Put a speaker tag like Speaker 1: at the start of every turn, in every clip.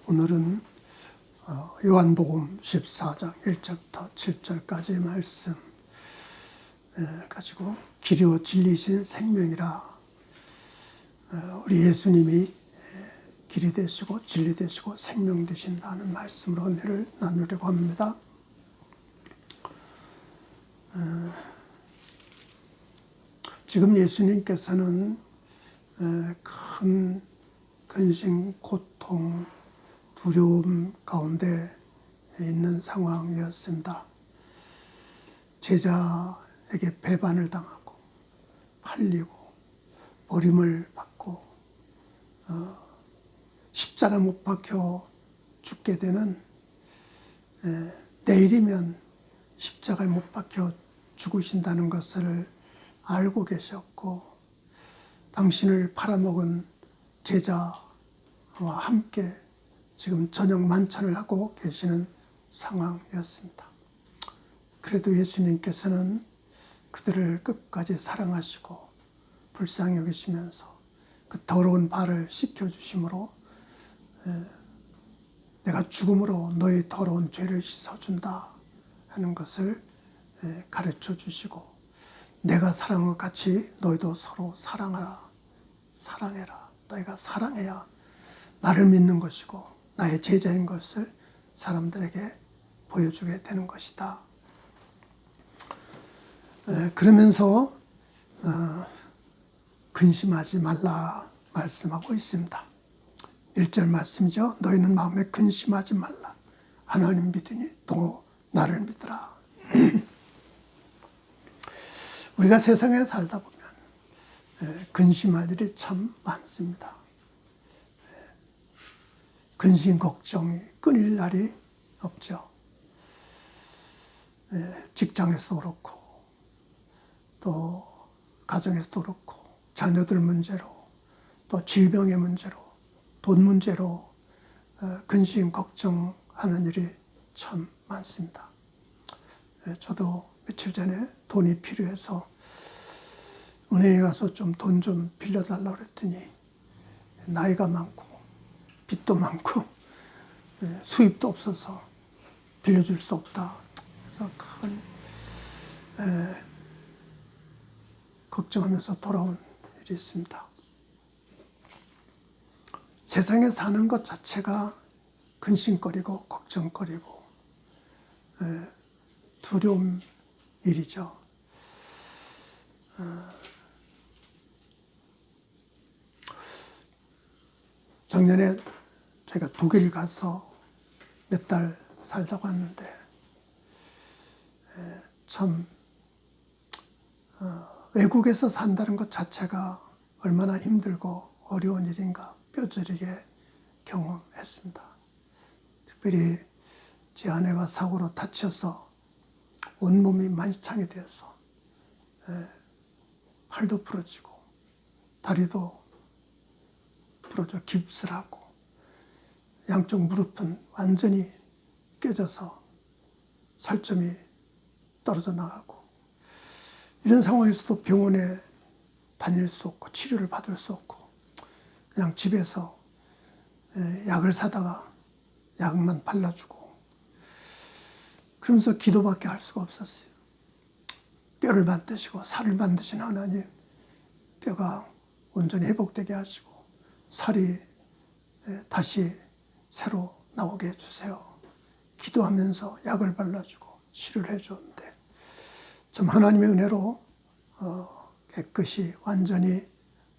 Speaker 1: 오늘은 요한복음 14장 1절부터 7절까지 말씀 가지고 길이요 진리신 생명이라 우리 예수님이 길이 되시고 진리 되시고 생명 되신다는 말씀으로 은혜를 나누려고 합니다. 지금 예수님께서는 큰 근심, 고통, 두려움 가운데 있는 상황이었습니다. 제자에게 배반을 당하고 팔리고 버림을 받고 십자가 못 박혀 죽게 되는, 내일이면 십자가에 못 박혀 죽으신다는 것을 알고 계셨고, 당신을 팔아먹은 제자와 함께 지금 저녁 만찬을 하고 계시는 상황이었습니다. 그래도 예수님께서는 그들을 끝까지 사랑하시고 불쌍히 여기시면서 그 더러운 발을 씻겨주심으로 내가 죽음으로 너의 더러운 죄를 씻어준다 하는 것을 가르쳐 주시고, 내가 사랑한 것 같이 너희도 서로 사랑하라, 사랑해라. 너희가 사랑해야 나를 믿는 것이고 나의 제자인 것을 사람들에게 보여주게 되는 것이다. 그러면서 근심하지 말라 말씀하고 있습니다. 1절 말씀이죠. 너희는 마음에 근심하지 말라. 하나님 믿으니 또 나를 믿으라. 우리가 세상에 살다 보면 근심할 일이 참 많습니다. 근심 걱정이 끊일 날이 없죠. 직장에서도 그렇고 또 가정에서도 그렇고 자녀들 문제로 또 질병의 문제로 돈 문제로 근심 걱정하는 일이 참 많습니다. 저도 며칠 전에 돈이 필요해서 은행에 가서 좀 돈 좀 빌려달라고 그랬더니 나이가 많고 빚도 많고 수입도 없어서 빌려줄 수 없다. 그래서 큰 걱정하면서 돌아온 일이 있습니다. 세상에 사는 것 자체가 근심거리고 걱정거리고 두려움 일이죠. 작년에 제가 독일 가서 몇 달 살다가 왔는데 참 외국에서 산다는 것 자체가 얼마나 힘들고 어려운 일인가 뼈저리게 경험했습니다. 특별히 제 아내가 사고로 다쳐서 온몸이 만신창이 되어서 팔도 부러지고 다리도 부러져 깁스를 하고 양쪽 무릎은 완전히 깨져서 살점이 떨어져 나가고, 이런 상황에서도 병원에 다닐 수 없고 치료를 받을 수 없고 그냥 집에서 약을 사다가 약만 발라주고 그러면서 기도밖에 할 수가 없었어요. 뼈를 만드시고 살을 만드신 하나님, 뼈가 온전히 회복되게 하시고 살이 다시 새로 나오게 해주세요. 기도하면서 약을 발라주고 치료를 해줬는데 참 하나님의 은혜로 깨끗이 완전히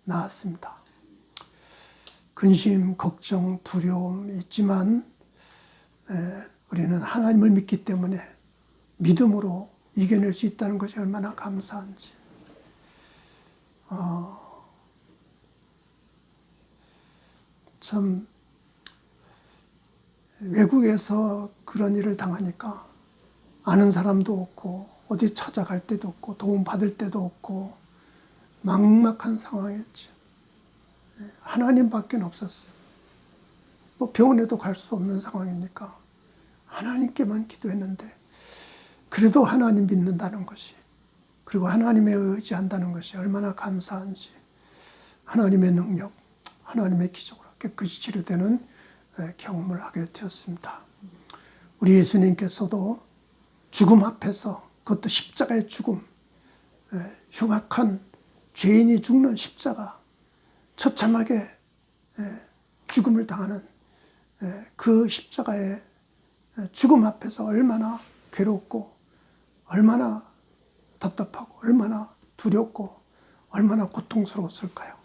Speaker 1: 나았습니다. 근심, 걱정, 두려움 있지만 우리는 하나님을 믿기 때문에 믿음으로 이겨낼 수 있다는 것이 얼마나 감사한지. 참 외국에서 그런 일을 당하니까 아는 사람도 없고 어디 찾아갈 데도 없고 도움 받을 데도 없고 막막한 상황이었죠. 하나님밖에 없었어요. 뭐 병원에도 갈 수 없는 상황이니까 하나님께만 기도했는데, 그래도 하나님 믿는다는 것이, 그리고 하나님에 의지한다는 것이 얼마나 감사한지, 하나님의 능력, 하나님의 기적으로 깨끗이 치료되는 경험을 하게 되었습니다. 우리 예수님께서도 죽음 앞에서, 그것도 십자가의 죽음, 흉악한 죄인이 죽는 십자가, 처참하게 죽음을 당하는 그 십자가의 죽음 앞에서 얼마나 괴롭고 얼마나 답답하고 얼마나 두렵고 얼마나 고통스러웠을까요?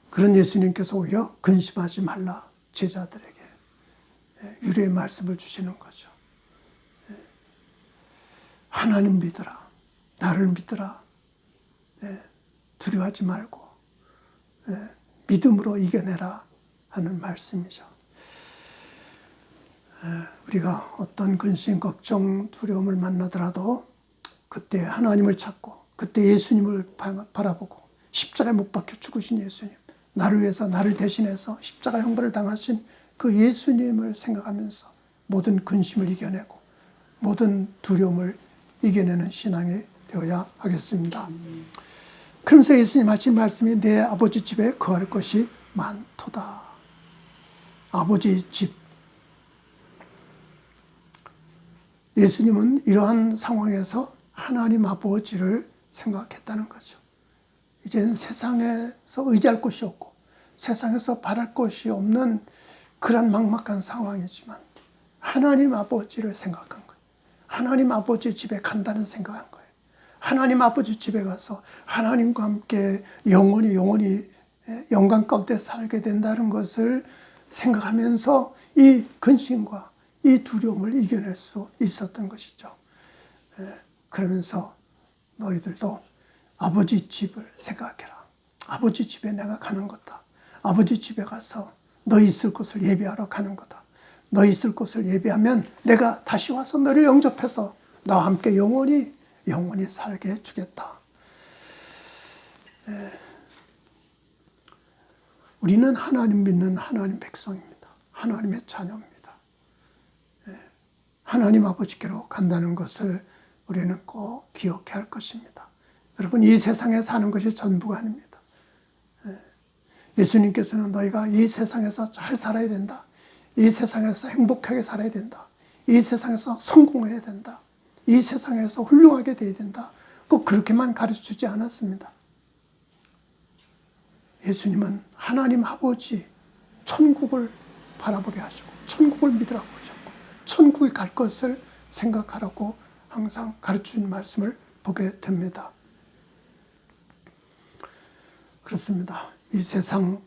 Speaker 1: 그런 예수님께서 오히려 근심하지 말라 제자들에게 유리의 말씀을 주시는 거죠. 하나님 믿으라, 나를 믿으라, 두려워하지 말고 믿음으로 이겨내라 하는 말씀이죠. 우리가 어떤 근심, 걱정, 두려움을 만나더라도 그때 하나님을 찾고 그때 예수님을 바라보고 십자가에 못 박혀 죽으신 예수님, 나를 위해서 나를 대신해서 십자가 형벌을 당하신 그 예수님을 생각하면서 모든 근심을 이겨내고 모든 두려움을 이겨내는 신앙이 되어야 하겠습니다. 그러면서 예수님 하신 말씀이 내 아버지 집에 거할 것이 많도다. 아버지 집. 예수님은 이러한 상황에서 하나님 아버지를 생각했다는 거죠. 이제는 세상에서 의지할 곳이 없고 세상에서 바랄 것이 없는 그런 막막한 상황이지만 하나님 아버지를 생각한 거예요. 하나님 아버지 집에 간다는 생각한 거예요. 하나님 아버지 집에 가서 하나님과 함께 영원히 영광 가운데 살게 된다는 것을 생각하면서 이 근심과 이 두려움을 이겨낼 수 있었던 것이죠. 그러면서 너희들도 아버지 집을 생각해라. 아버지 집에 내가 가는 거다. 아버지 집에 가서 너희 있을 곳을 예비하러 가는 거다. 너희 있을 곳을 예비하면 내가 다시 와서 너를 영접해서 나와 함께 영원히 살게 해주겠다. 우리는 하나님 믿는 하나님 백성입니다. 하나님의 자녀입니다. 하나님 아버지께로 간다는 것을 우리는 꼭 기억해야 할 것입니다. 여러분, 이 세상에 사는 것이 전부가 아닙니다. 예수님께서는 너희가 이 세상에서 잘 살아야 된다. 이 세상에서 행복하게 살아야 된다. 이 세상에서 성공해야 된다. 이 세상에서 훌륭하게 돼야 된다. 꼭 그렇게만 가르쳐주지 않았습니다. 예수님은 하나님 아버지 천국을 바라보게 하시고 천국을 믿으라고 하셨고 천국에 갈 것을 생각하라고 항상 가르치는 말씀을 보게 됩니다. 그렇습니다. 이 세상에서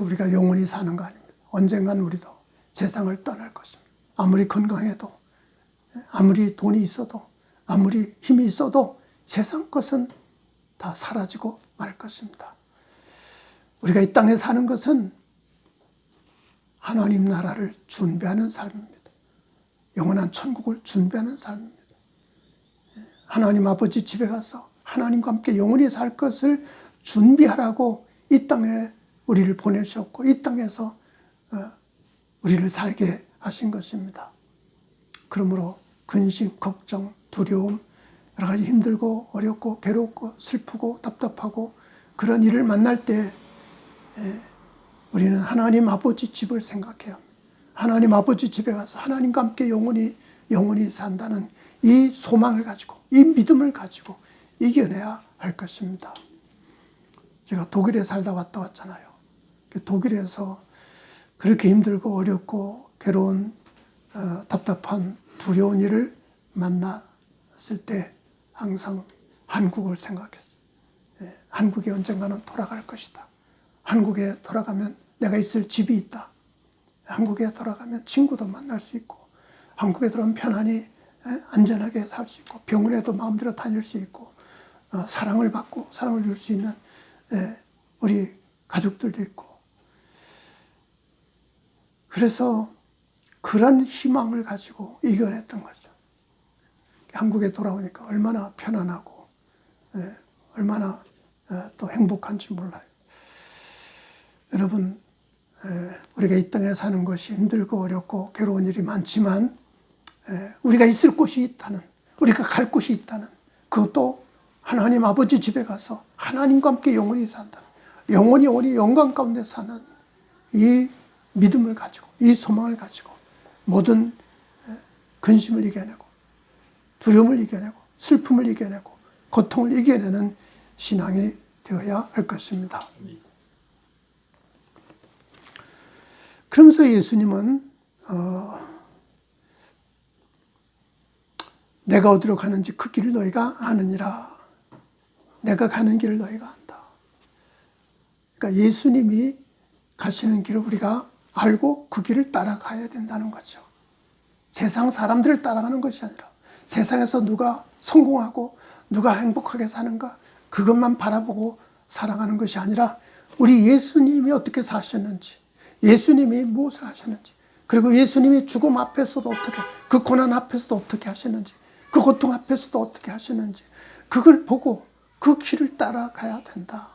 Speaker 1: 우리가 영원히 사는 거 아닙니다. 언젠간 우리도 세상을 떠날 것입니다. 아무리 건강해도 아무리 돈이 있어도 아무리 힘이 있어도 세상 것은 다 사라지고 말 것입니다. 우리가 이 땅에 사는 것은 하나님 나라를 준비하는 삶입니다. 영원한 천국을 준비하는 삶입니다. 하나님 아버지 집에 가서 하나님과 함께 영원히 살 것을 준비하라고 이 땅에 우리를 보내셨고 이 땅에서 우리를 살게 하신 것입니다. 그러므로 근심, 걱정, 두려움, 여러 가지 힘들고 어렵고 괴롭고 슬프고 답답하고 그런 일을 만날 때 우리는 하나님 아버지 집을 생각해야 합니다. 하나님 아버지 집에 가서 하나님과 함께 영원히 산다는 이 소망을 가지고 이 믿음을 가지고 이겨내야 할 것입니다. 제가 독일에 살다 왔잖아요. 독일에서 그렇게 힘들고 어렵고 괴로운 답답한 두려운 일을 만났을 때 항상 한국을 생각했어요. 한국에 언젠가는 돌아갈 것이다. 한국에 돌아가면 내가 있을 집이 있다. 한국에 돌아가면 친구도 만날 수 있고 한국에 들어가면 편안히 안전하게 살 수 있고 병원에도 마음대로 다닐 수 있고 사랑을 받고 사랑을 줄 수 있는 우리 가족들도 있고 그래서 그런 희망을 가지고 이겨냈던 거죠. 한국에 돌아오니까 얼마나 편안하고 얼마나 또 행복한지 몰라요. 여러분, 우리가 이 땅에 사는 것이 힘들고 어렵고 괴로운 일이 많지만 우리가 있을 곳이 있다는, 우리가 갈 곳이 있다는, 그것도 하나님 아버지 집에 가서 하나님과 함께 영원히 산다. 영원히 영광 가운데 사는 이 믿음을 가지고 이 소망을 가지고 모든 근심을 이겨내고 두려움을 이겨내고 슬픔을 이겨내고 고통을 이겨내는 신앙이 되어야 할 것입니다. 그러면서 예수님은 내가 어디로 가는지 그 길을 너희가 아느니라. 내가 가는 길을 너희가 안다. 그러니까 예수님이 가시는 길을 우리가 알고 그 길을 따라가야 된다는 거죠. 세상 사람들을 따라가는 것이 아니라 세상에서 누가 성공하고 누가 행복하게 사는가 그것만 바라보고 살아가는 것이 아니라 우리 예수님이 어떻게 사셨는지, 예수님이 무엇을 하셨는지, 그리고 예수님이 죽음 앞에서도 어떻게, 그 고난 앞에서도 어떻게 하셨는지, 그 고통 앞에서도 어떻게 하셨는지 그걸 보고 그 길을 따라가야 된다.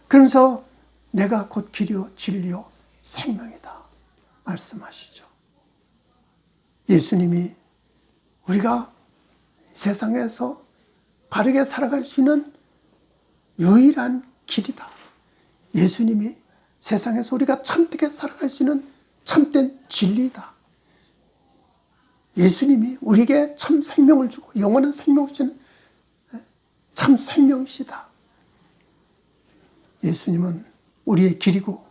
Speaker 1: 그래서 내가 곧 길이요 진리요 생명이다 말씀하시죠. 예수님이 우리가 세상에서 바르게 살아갈 수 있는 유일한 길이다. 예수님이 세상에서 우리가 참되게 살아갈 수 있는 참된 진리다. 예수님이 우리에게 참 생명을 주고 영원한 생명을 주는 참 생명이시다. 예수님은 우리의 길이고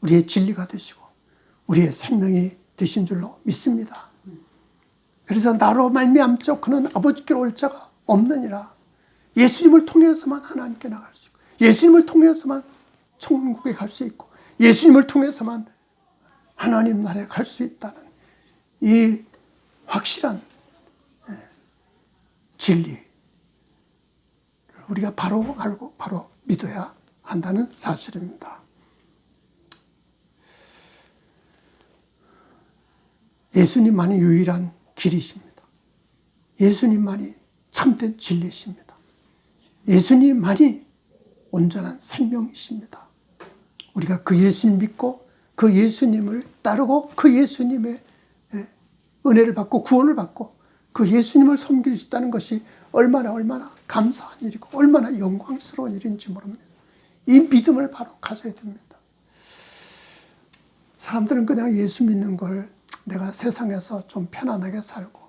Speaker 1: 우리의 진리가 되시고 우리의 생명이 되신 줄로 믿습니다. 그래서 나로 말미암자 그는 아버지께로 올 자가 없느니라. 예수님을 통해서만 하나님께 나갈 수 있고 예수님을 통해서만 천국에 갈 수 있고 예수님을 통해서만 하나님 나라에 갈 수 있다는 이 확실한 진리 우리가 바로 알고 바로 믿어야 한다는 사실입니다. 예수님만이 유일한 길이십니다. 예수님만이 참된 진리십니다. 예수님만이 온전한 생명이십니다. 우리가 그 예수님 믿고 그 예수님을 따르고 그 예수님의 은혜를 받고 구원을 받고 그 예수님을 섬길 수 있다는 것이 얼마나 감사한 일이고 얼마나 영광스러운 일인지 모릅니다. 이 믿음을 바로 가져야 됩니다. 사람들은 그냥 예수 믿는 걸 내가 세상에서 좀 편안하게 살고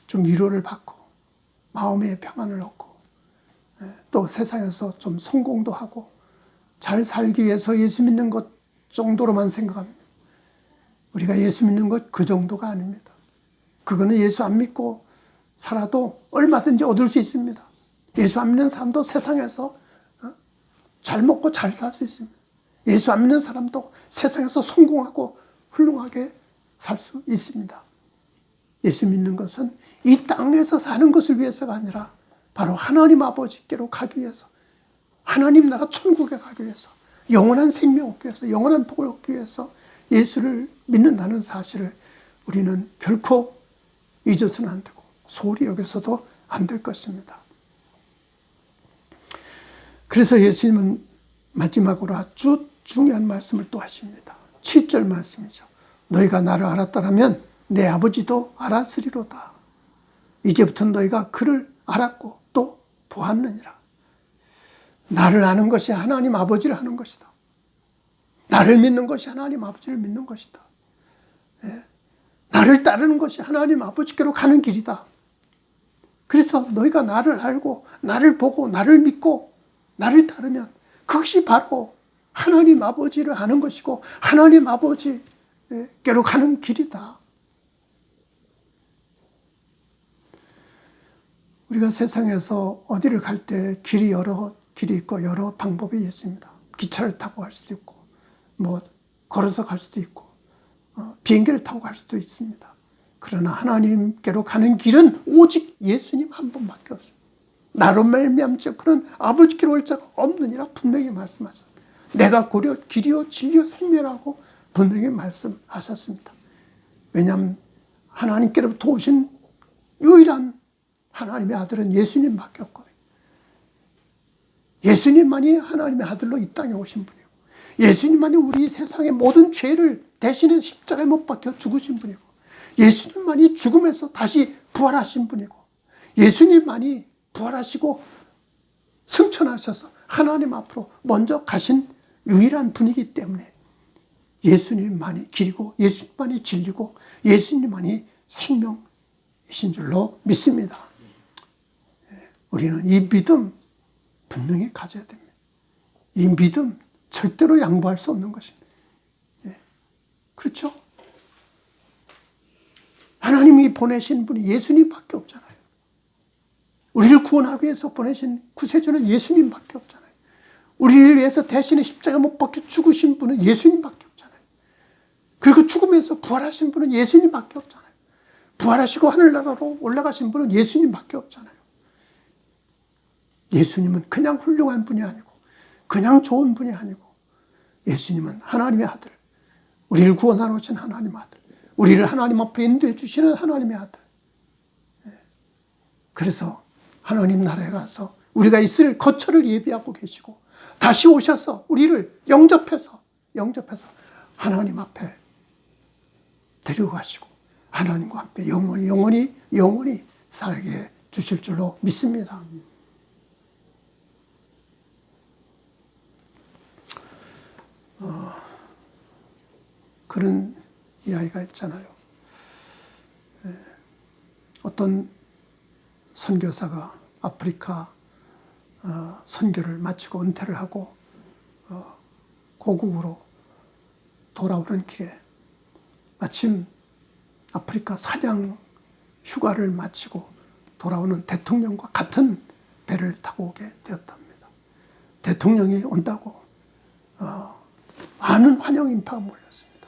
Speaker 1: 좀 위로를 받고 마음의 평안을 얻고 또 세상에서 좀 성공도 하고 잘 살기 위해서 예수 믿는 것 정도로만 생각합니다. 우리가 예수 믿는 것 그 정도가 아닙니다. 그거는 예수 안 믿고 살아도 얼마든지 얻을 수 있습니다. 예수 안 믿는 사람도 세상에서 잘 먹고 잘 살 수 있습니다. 예수 안 믿는 사람도 세상에서 성공하고 훌륭하게 살 수 있습니다. 예수 믿는 것은 이 땅에서 사는 것을 위해서가 아니라 바로 하나님 아버지께로 가기 위해서 하나님 나라 천국에 가기 위해서 영원한 생명 얻기 위해서 영원한 복을 얻기 위해서 예수를 믿는다는 사실을 우리는 결코 잊어서는 안 되고 소홀히 여겨서도 안 될 것입니다. 그래서 예수님은 마지막으로 아주 중요한 말씀을 또 하십니다. 7절 말씀이죠. 너희가 나를 알았다라면 내 아버지도 알았으리로다. 이제부터 너희가 그를 알았고 또 보았느니라. 나를 아는 것이 하나님 아버지를 아는 것이다. 나를 믿는 것이 하나님 아버지를 믿는 것이다. 나를 따르는 것이 하나님 아버지께로 가는 길이다. 그래서 너희가 나를 알고 나를 보고 나를 믿고 나를 따르면 그것이 바로 하나님 아버지를 아는 것이고 하나님 아버지께로 가는 길이다. 우리가 세상에서 어디를 갈 때 길이 여러 길이 있고 여러 방법이 있습니다. 기차를 타고 갈 수도 있고 뭐 걸어서 갈 수도 있고 비행기를 타고 갈 수도 있습니다. 그러나 하나님께로 가는 길은 오직 예수님 한 분밖에 없습니다. 나로 말미암자 그는 아버지께로 올 자가 없느니라 분명히 말씀하셨습니다. 내가 고려 길이요 진리요 생명이라고 분명히 말씀하셨습니다. 왜냐하면 하나님께로부터 오신 유일한 하나님의 아들은 예수님밖에 없거든요. 예수님만이 하나님의 아들로 이 땅에 오신 분이고 예수님만이 우리 세상의 모든 죄를 대신에 십자가에 못 박혀 죽으신 분이고 예수님만이 죽음에서 다시 부활하신 분이고 예수님만이 부활하시고 승천하셔서 하나님 앞으로 먼저 가신 유일한 분이기 때문에 예수님만이 길이고 예수님만이 진리고 예수님만이 생명이신 줄로 믿습니다. 우리는 이 믿음 분명히 가져야 됩니다. 이 믿음 절대로 양보할 수 없는 것입니다. 그렇죠? 하나님이 보내신 분이 예수님밖에 없잖아요. 우리를 구원하기 위해서 보내신 구세주는 예수님밖에 없잖아요. 우리를 위해서 대신에 십자가 못 박혀 죽으신 분은 예수님밖에 없잖아요. 그리고 죽음에서 부활하신 분은 예수님밖에 없잖아요. 부활하시고 하늘나라로 올라가신 분은 예수님밖에 없잖아요. 예수님은 그냥 훌륭한 분이 아니고 그냥 좋은 분이 아니고 예수님은 하나님의 아들, 우리를 구원하러 오신 하나님의 아들, 우리를 하나님 앞에 인도해 주시는 하나님의 아들. 그래서 하나님 나라에 가서 우리가 있을 거처를 예비하고 계시고 다시 오셔서 우리를 영접해서 하나님 앞에 데리고 가시고 하나님과 함께 영원히 살게 주실 줄로 믿습니다. 그런 이야기가 있잖아요. 어떤 선교사가 아프리카 선교를 마치고 은퇴를 하고 고국으로 돌아오는 길에 마침 아프리카 사냥 휴가를 마치고 돌아오는 대통령과 같은 배를 타고 오게 되었답니다. 대통령이 온다고 많은 환영 인파가 몰렸습니다.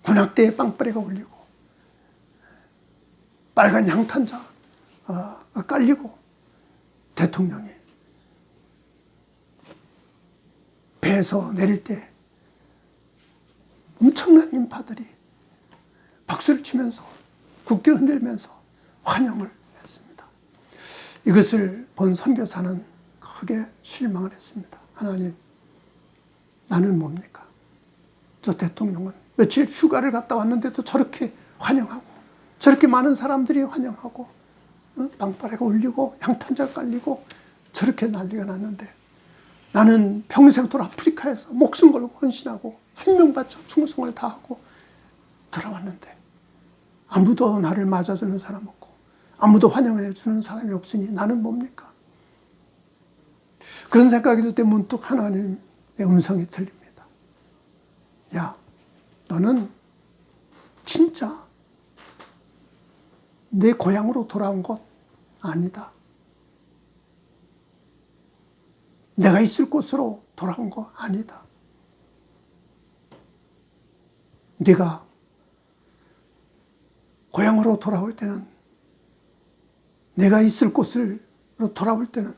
Speaker 1: 군악대에 빵빠레가 울리고 빨간 양탄자가 깔리고 대통령이 배에서 내릴 때 엄청난 인파들이 박수를 치면서 국기를 흔들면서 환영을 했습니다. 이것을 본 선교사는 크게 실망을 했습니다. 하나님, 나는 뭡니까? 저 대통령은 며칠 휴가를 갔다 왔는데도 저렇게 환영하고 저렇게 많은 사람들이 환영하고 빵빠레가 울리고 양탄자가 깔리고 저렇게 난리가 났는데 나는 평생도록 아프리카에서 목숨 걸고 헌신하고 생명 바쳐 충성을 다하고 돌아왔는데 아무도 나를 맞아주는 사람 없고 아무도 환영해 주는 사람이 없으니 나는 뭡니까? 그런 생각이 들 때 문득 하나님의 음성이 들립니다. 야, 너는 진짜 내 고향으로 돌아온 것 아니다. 내가 있을 곳으로 돌아온 거 아니다. 네가 고향으로 돌아올 때는 내가 있을 곳으로 돌아올 때는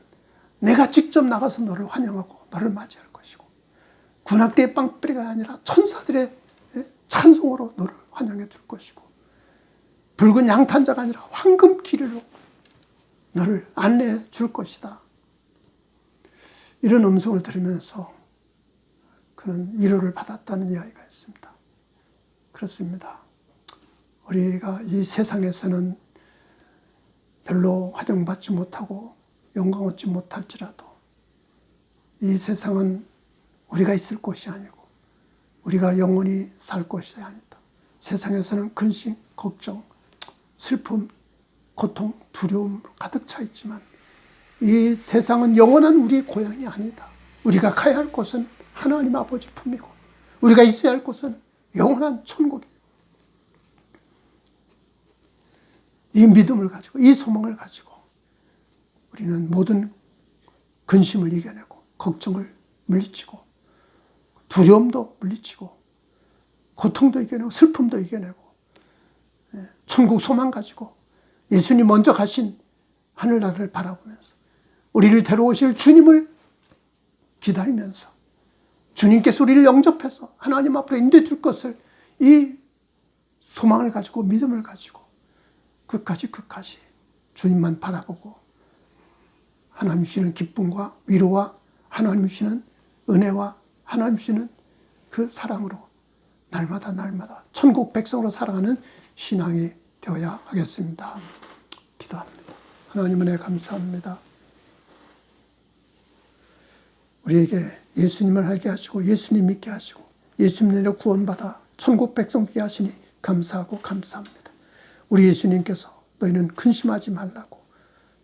Speaker 1: 내가 직접 나가서 너를 환영하고 너를 맞이할 것이고 군악대의 빵뿌리가 아니라 천사들의 찬송으로 너를 환영해 줄 것이고 붉은 양탄자가 아니라 황금 길이로 너를 안내해 줄 것이다. 이런 음성을 들으면서 그는 위로를 받았다는 이야기가 있습니다. 그렇습니다. 우리가 이 세상에서는 별로 환영받지 못하고 영광 얻지 못할지라도 이 세상은 우리가 있을 곳이 아니고 우리가 영원히 살 곳이 아니다. 세상에서는 근심, 걱정, 슬픔, 고통, 두려움 가득 차 있지만 이 세상은 영원한 우리의 고향이 아니다. 우리가 가야 할 곳은 하나님 아버지 품이고 우리가 있어야 할 곳은 영원한 천국이에요. 이 믿음을 가지고 이 소망을 가지고 우리는 모든 근심을 이겨내고 걱정을 물리치고 두려움도 물리치고 고통도 이겨내고 슬픔도 이겨내고 천국 소망 가지고 예수님 먼저 가신 하늘나라를 바라보면서 우리를 데려오실 주님을 기다리면서 주님께서 우리를 영접해서 하나님 앞으로 인도해 줄 것을 이 소망을 가지고 믿음을 가지고 끝까지 주님만 바라보고 하나님 주시는 기쁨과 위로와 하나님 주시는 은혜와 하나님 주시는 그 사랑으로 날마다 천국 백성으로 살아가는 신앙이 되어야 하겠습니다. 기도합니다. 하나님 은혜 감사합니다. 우리에게 예수님을 알게 하시고 예수님 믿게 하시고 예수님으로 구원받아 천국 백성 되게 하시니 감사하고 감사합니다. 우리 예수님께서 너희는 근심하지 말라고,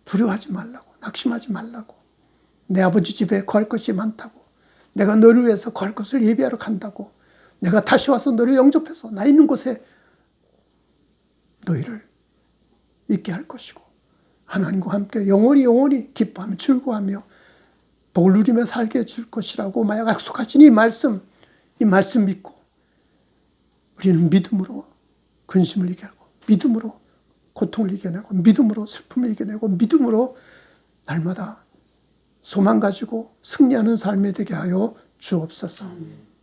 Speaker 1: 두려워하지 말라고, 낙심하지 말라고, 내 아버지 집에 거할 것이 많다고, 내가 너를 위해서 거할 것을 예비하러 간다고, 내가 다시 와서 너를 영접해서 나 있는 곳에 너희를 있게 할 것이고 하나님과 함께 영원히 기뻐하며 즐거워하며 복을 누리며 살게 해줄 것이라고 마약 약속하신 이 말씀 믿고 우리는 믿음으로 근심을 이겨내고 믿음으로 고통을 이겨내고 믿음으로 슬픔을 이겨내고 믿음으로 날마다 소망 가지고 승리하는 삶이 되게 하여 주옵소서.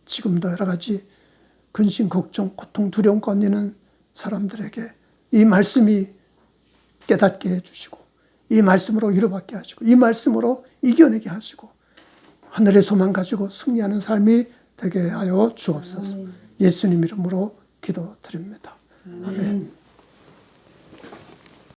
Speaker 1: 지금도 여러 가지 근심, 걱정, 고통, 두려움 가운데 있는 사람들에게 이 말씀이 깨닫게 해주시고 이 말씀으로 위로받게 하시고 이 말씀으로 이겨내게 하시고 하늘의 소망 가지고 승리하는 삶이 되게 하여 주옵소서. 예수님 이름으로 기도드립니다. 아멘.